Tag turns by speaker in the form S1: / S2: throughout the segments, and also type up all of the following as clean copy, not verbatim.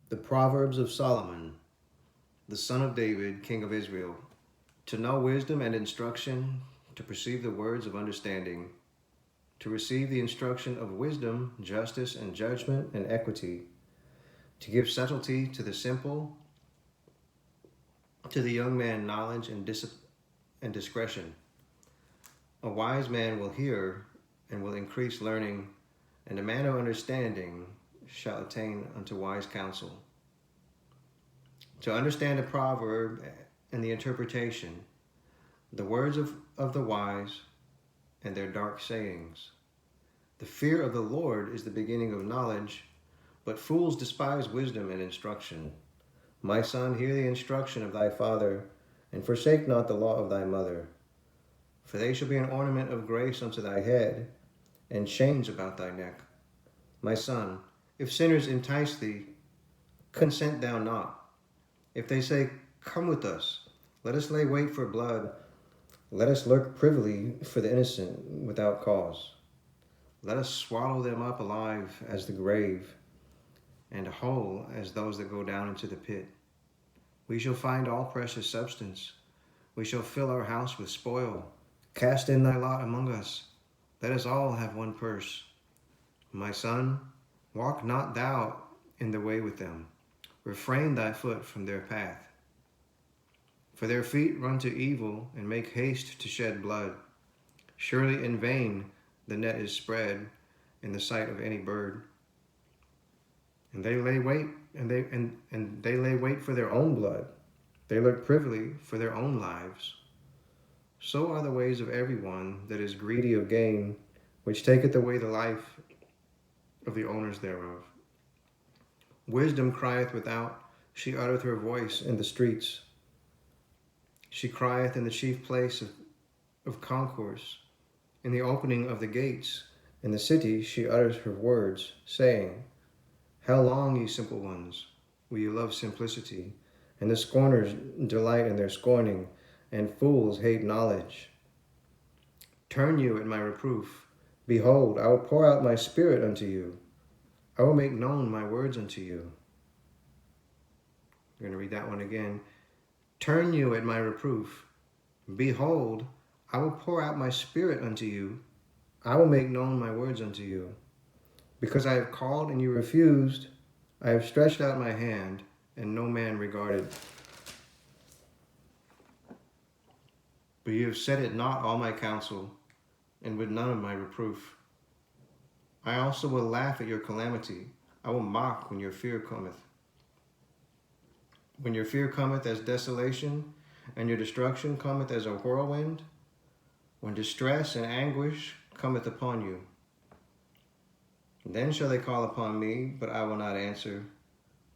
S1: The Proverbs of Solomon, the son of David, king of Israel, to know wisdom and instruction, to perceive the words of understanding, to receive the instruction of wisdom, justice, and judgment, and equity, to give subtlety to the simple, to the young man knowledge and discretion. A wise man will hear and will increase learning, and a man of understanding shall attain unto wise counsel. To understand a proverb and the interpretation, the words of the wise and their dark sayings. The fear of the Lord is the beginning of knowledge, but fools despise wisdom and instruction. My son, hear the instruction of thy father, and forsake not the law of thy mother. For they shall be an ornament of grace unto thy head, and chains about thy neck. My son, if sinners entice thee, consent thou not. If they say, come with us, let us lay wait for blood. Let us lurk privily for the innocent without cause. Let us swallow them up alive as the grave, and whole as those that go down into the pit. We shall find all precious substance. We shall fill our house with spoil. Cast in thy lot among us. Let us all have one purse. My son, walk not thou in the way with them. Refrain thy foot from their path. For their feet run to evil and make haste to shed blood. Surely in vain the net is spread in the sight of any bird. And they lay wait, and they lay wait for their own blood. They lurk privily for their own lives. So are the ways of everyone that is greedy of gain, which taketh away the life of the owners thereof. Wisdom crieth without, she uttereth her voice in the streets. She crieth in the chief place of concourse, in the opening of the gates. In the city she utters her words, saying, how long, ye simple ones, will you love simplicity? And the scorners delight in their scorning, and fools hate knowledge. Turn you at my reproof. Behold, I will pour out my spirit unto you. I will make known my words unto you. I'm going to read that one again. Turn you at my reproof. Behold, I will pour out my spirit unto you. I will make known my words unto you. Because I have called and you refused, I have stretched out my hand, and no man regarded. But you have set at naught all my counsel, and with none of my reproof. I also will laugh at your calamity. I will mock when your fear cometh. When your fear cometh as desolation, and your destruction cometh as a whirlwind, when distress and anguish cometh upon you. Then shall they call upon me, but I will not answer.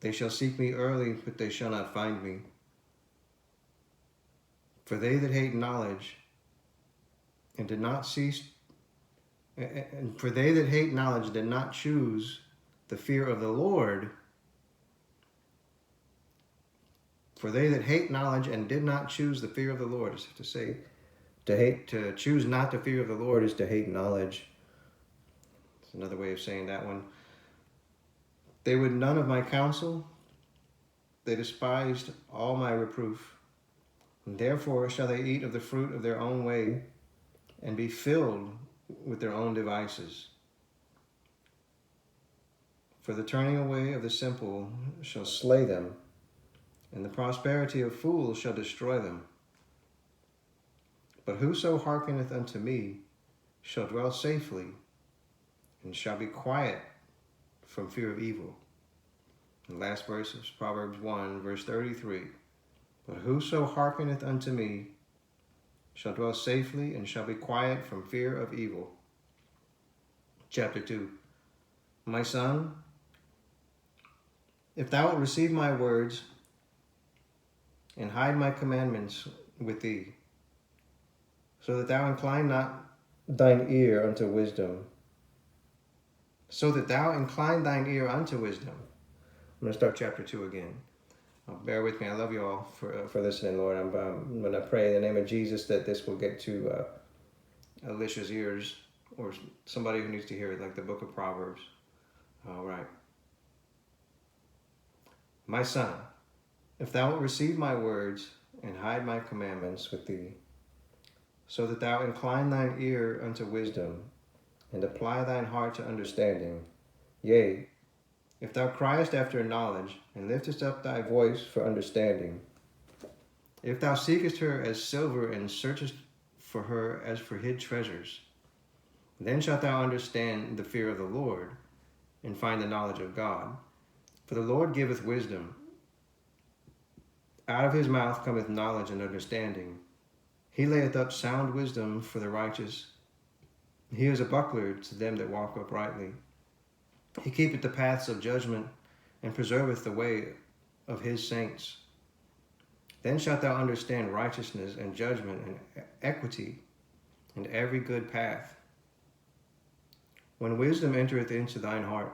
S1: They shall seek me early, but they shall not find me. For they that hate knowledge and did not cease, and for they that hate knowledge did not choose the fear of the Lord. For they that hate knowledge and did not choose the fear of the Lord, is to say, to choose not the fear of the Lord is to hate knowledge. It's another way of saying that one. They would none of my counsel. They despised all my reproof. And therefore shall they eat of the fruit of their own way, and be filled with their own devices. For the turning away of the simple shall slay them, and the prosperity of fools shall destroy them. But whoso hearkeneth unto me shall dwell safely, and shall be quiet from fear of evil. The last verse is Proverbs 1, verse 33. But whoso hearkeneth unto me shall dwell safely, and shall be quiet from fear of evil. Chapter 2. My son, if thou wilt receive my words, and hide my commandments with thee, so that thou incline not thine ear unto wisdom, so that thou incline thine ear unto wisdom. I'm going to start chapter 2 again. Bear with me. I love you all for listening, Lord. I'm going to pray in the name of Jesus that this will get to Alicia's ears, or somebody who needs to hear it, like the book of Proverbs. All right. My son, if thou wilt receive my words and hide my commandments with thee, so that thou incline thine ear unto wisdom and apply thine heart to understanding, yea, if thou criest after knowledge and liftest up thy voice for understanding, if thou seekest her as silver and searchest for her as for hid treasures, then shalt thou understand the fear of the Lord and find the knowledge of God. For the Lord giveth wisdom. Out of his mouth cometh knowledge and understanding. He layeth up sound wisdom for the righteous. He is a buckler to them that walk uprightly. He keepeth the paths of judgment and preserveth the way of his saints. Then shalt thou understand righteousness and judgment and equity and every good path. When wisdom entereth into thine heart,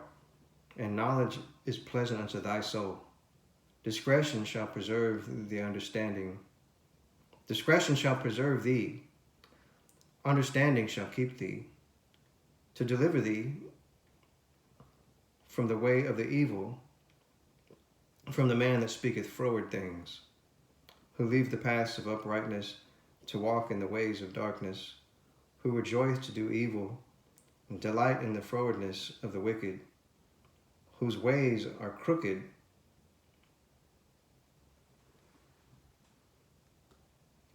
S1: and knowledge is pleasant unto thy soul, discretion shall preserve the understanding. Discretion shall preserve thee. Understanding shall keep thee, to deliver thee from the way of the evil, from the man that speaketh froward things, who leave the paths of uprightness to walk in the ways of darkness, who rejoice to do evil, and delight in the frowardness of the wicked, whose ways are crooked,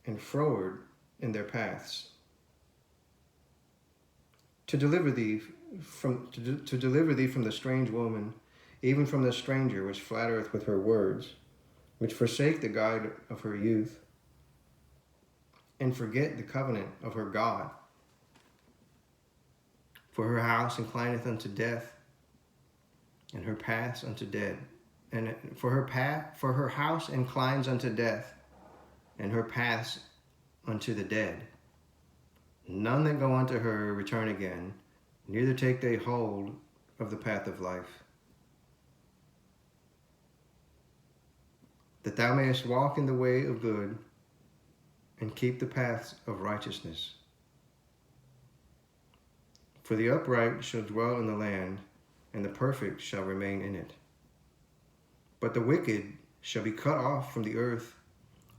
S1: and froward in their paths. To deliver thee from the strange woman, even from the stranger which flattereth with her words, which forsake the guide of her youth, and forget the covenant of her God. For her house inclineth unto death, and her paths unto dead. And for her house inclines unto death, and her paths unto the dead. None that go unto her return again, neither take they hold of the path of life. That thou mayest walk in the way of good, and keep the paths of righteousness. For the upright shall dwell in the land, and the perfect shall remain in it. But the wicked shall be cut off from the earth,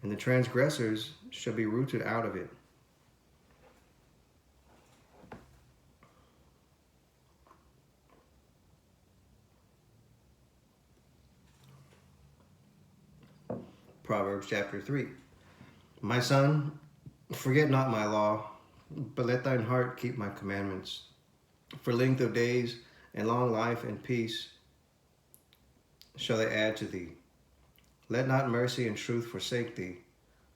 S1: and the transgressors shall be rooted out of it. Proverbs chapter 3. My son, forget not my law, but let thine heart keep my commandments. For length of days and long life and peace shall they add to thee. Let not mercy and truth forsake thee.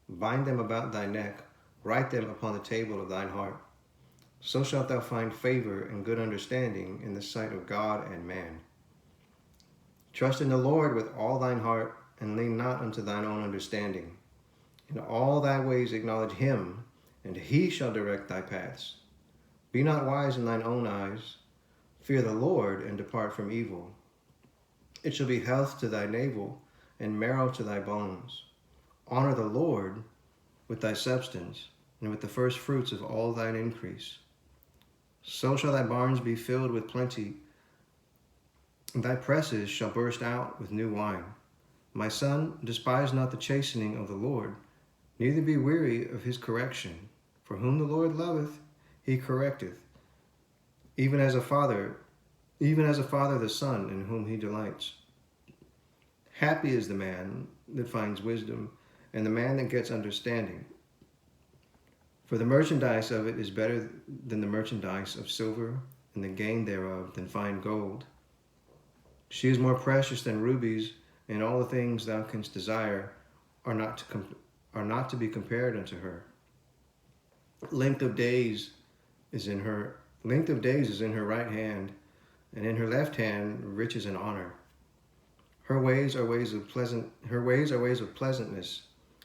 S1: Bind them about thy neck, write them upon the table of thine heart. So shalt thou find favor and good understanding in the sight of God and man. Trust in the Lord with all thine heart, and lean not unto thine own understanding. In all thy ways acknowledge him, and he shall direct thy paths. Be not wise in thine own eyes. Fear the Lord, and depart from evil. It shall be health to thy navel, and marrow to thy bones. Honor the Lord with thy substance, and with the first fruits of all thine increase. So shall thy barns be filled with plenty, and thy presses shall burst out with new wine. My son, despise not the chastening of the Lord, neither be weary of his correction. For whom the Lord loveth, he correcteth, even as a father the son in whom he delights. Happy is the man that finds wisdom, and the man that gets understanding. For the merchandise of it is better than the merchandise of silver, and the gain thereof than fine gold. She is more precious than rubies, and all the things thou canst desire are not to be compared unto her. Length of days is in her right hand, and in her left hand riches and honor. Her ways are ways of pleasantness,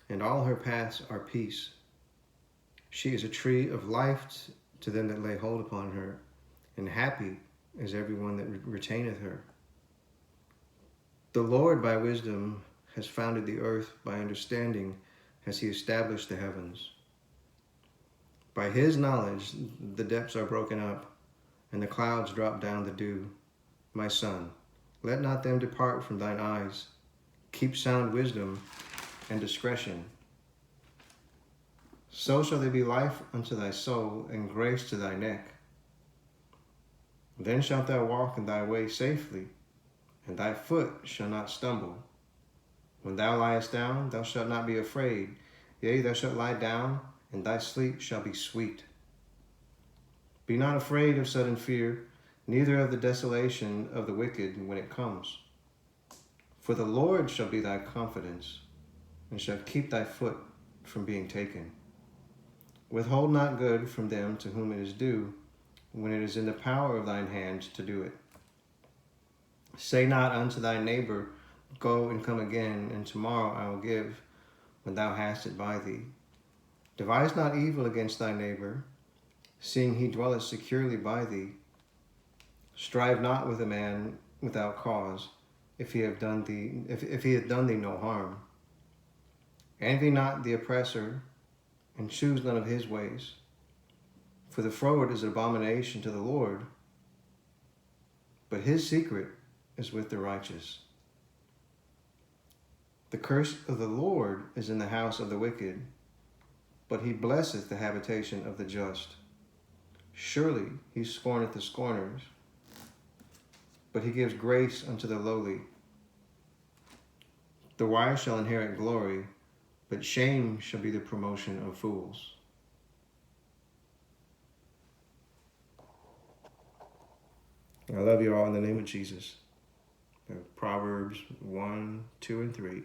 S1: and all her paths are peace. She is a tree of life to them that lay hold upon her, and happy is everyone that retaineth her. The Lord by wisdom has founded the earth, by understanding has he established the heavens. By his knowledge the depths are broken up, and the clouds drop down the dew. My son, let not them depart from thine eyes. Keep sound wisdom and discretion. So shall they be life unto thy soul, and grace to thy neck. Then shalt thou walk in thy way safely, and thy foot shall not stumble. When thou liest down, thou shalt not be afraid. Yea, thou shalt lie down, and thy sleep shall be sweet. Be not afraid of sudden fear, neither of the desolation of the wicked when it comes. For the Lord shall be thy confidence, and shall keep thy foot from being taken. Withhold not good from them to whom it is due, when it is in the power of thine hand to do it. Say not unto thy neighbor, Go and come again, and tomorrow I will give, when thou hast it by thee. Devise not evil against thy neighbor, seeing he dwelleth securely by thee. Strive not with a man without cause, if he hath done thee no harm. Envy not the oppressor, and choose none of his ways. For the froward is an abomination to the Lord, but his secret is with the righteous. The curse of the Lord is in the house of the wicked, but he blesseth the habitation of the just. Surely he scorneth the scorners, but he gives grace unto the lowly. The wise shall inherit glory, but shame shall be the promotion of fools. I love you all in the name of Jesus. Proverbs 1, 2, and 3.